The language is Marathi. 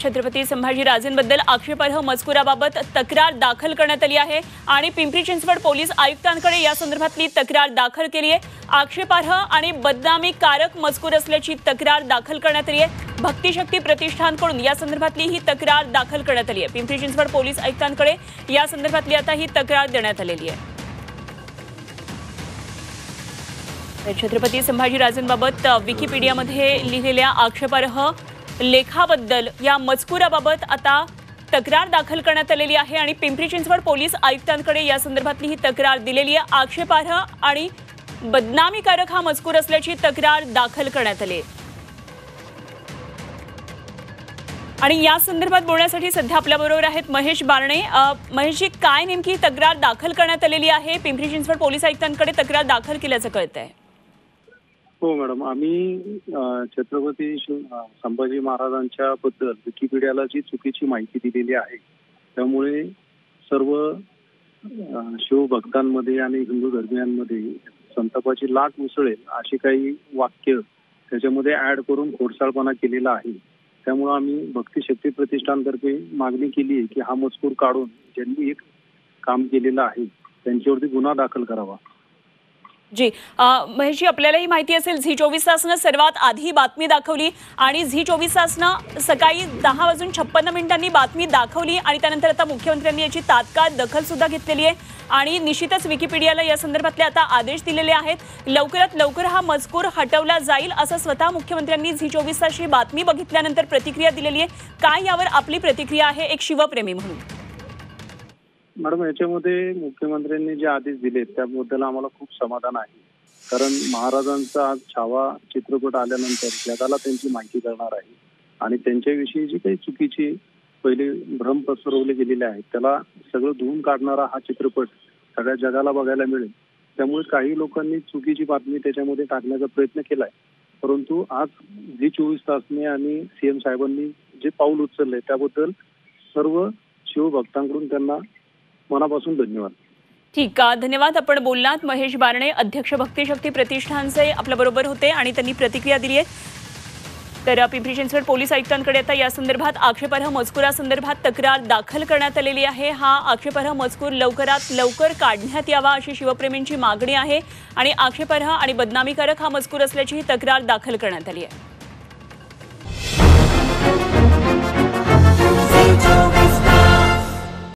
छत्रपती संभाजीराजेंबद्दल आक्षेपार्ह मजकुराबाबत तक्रार दाखल करण्यात आली आहे आणि पिंपरी चिंचवड पोलीस आयुक्तांकडे या संदर्भातली तक्रार दाखल केली आहे। आक्षेपार्ह आणि बदनामीकारक मजकूर असल्याची तक्रार दाखल करण्यात आली आहे। भक्तिशक्ती प्रतिष्ठानकडून या संदर्भातली ही तक्रार दाखल करण्यात आली आहे। पिंपरी चिंचवड पोलीस आयुक्तांकडे या संदर्भातली आता ही तक्रार देण्यात आलेली आहे। छत्रपती संभाजीराजेंबाबत विकिपीडियामध्ये लिहिलेल्या आक्षेपार्ह लेखाबद्दल या मजकुराबाबत आता तक्रार दाखल करण्यात आलेली आहे आणि पिंपरी चिंचवड पोलीस आयुक्तांकडे या संदर्भातली ही तक्रार दिलेली आहे। आक्षेपार्ह आणि बदनामीकारक हा मजकूर असल्याची तक्रार दाखल करण्यात आली आहे आणि या संदर्भात बोलण्यासाठी सध्या आपल्याबरोबर आहेत महेश बारणे। महेशजी, काय नेमकी तक्रार दाखल करण्यात आलेली आहे? पिंपरी चिंचवड पोलीस आयुक्तांकडे तक्रार दाखल केल्याचं कळतंय। हो मॅडम, आम्ही छत्रपती संभाजी महाराजांच्या बद्दल विकिपीडियाला जी चुकीची माहिती दिलेली आहे त्यामुळे सर्व शिवभक्तांमध्ये आणि हिंदू धर्मियांमध्ये संतापाची लाट उसळेल अशी काही वाक्य त्याच्यामध्ये ऍड करून खोडसाळपणा केलेला आहे। त्यामुळे आम्ही भक्तिशक्ती प्रतिष्ठानतर्फे मागणी केली आहे की हा मजकूर काढून ज्यांनी एक काम केलेलं आहे त्यांच्यावरती गुन्हा दाखल करावा। जी महेशजी, आपल्यालाही माहिती असेल झी 24 तासनं सर्वात आधी बातमी दाखवली आणि झी 24 तासनं सकाळी 10:56 बातमी दाखवली आणि त्यानंतर आता मुख्यमंत्र्यांनी याची तात्काळ दखल सुद्धा घेतलेली आहे आणि निश्चितच विकिपीडियाला या संदर्भातले आता आदेश दिलेले आहेत। लवकरात लवकर हा मजकूर हटवला जाईल असं स्वतः मुख्यमंत्र्यांनी झी 24 तासची बातमी बघितल्यानंतर प्रतिक्रिया दिलेली आहे। काय यावर आपली प्रतिक्रिया आहे एक शिवप्रेमी म्हणून? मॅडम, याच्यामध्ये मुख्यमंत्र्यांनी जे आदेश दिले त्याबद्दल आम्हाला खूप समाधान आहे, कारण महाराजांचा आज छावा चित्रपट आल्यानंतर जगाला त्यांची माहिती करणार आहे आणि त्यांच्याविषयी जी काही चुकीची पहिले भ्रम पसरवले गेलेले आहेत त्याला सगळं धुवून काढणारा हा चित्रपट सगळ्या जगाला बघायला मिळेल। त्यामुळे काही लोकांनी चुकीची बातमी त्याच्यामध्ये टाकण्याचा प्रयत्न केलाय, परंतु आज झी 24 तासने आणि सीएम साहेबांनी जे पाऊल उचलले त्याबद्दल सर्व शिवभक्तांकडून त्यांना मनापासून धन्यवाद। ठीक आहे, धन्यवाद। आपण बोललात महेश बारणे, अध्यक्ष भक्तिशक्ती प्रतिष्ठानचे आपल्या बरोबर होते आणि त्यांनी प्रतिक्रिया दिली आहे। तर पिंपरी चिंचवड पोलीस आयुक्तांकडे आता या संदर्भात आक्षेपार्ह मजकुरासंदर्भात तक्रार दाखल करण्यात आलेली आहे। हा आक्षेपार्ह मजकूर लवकरात लवकर काढण्यात यावा अशी शिवप्रेमींची मागणी आहे आणि आक्षेपार्ह आणि बदनामीकारक हा मजकूर असल्याची तक्रार दाखल करण्यात आली आहे।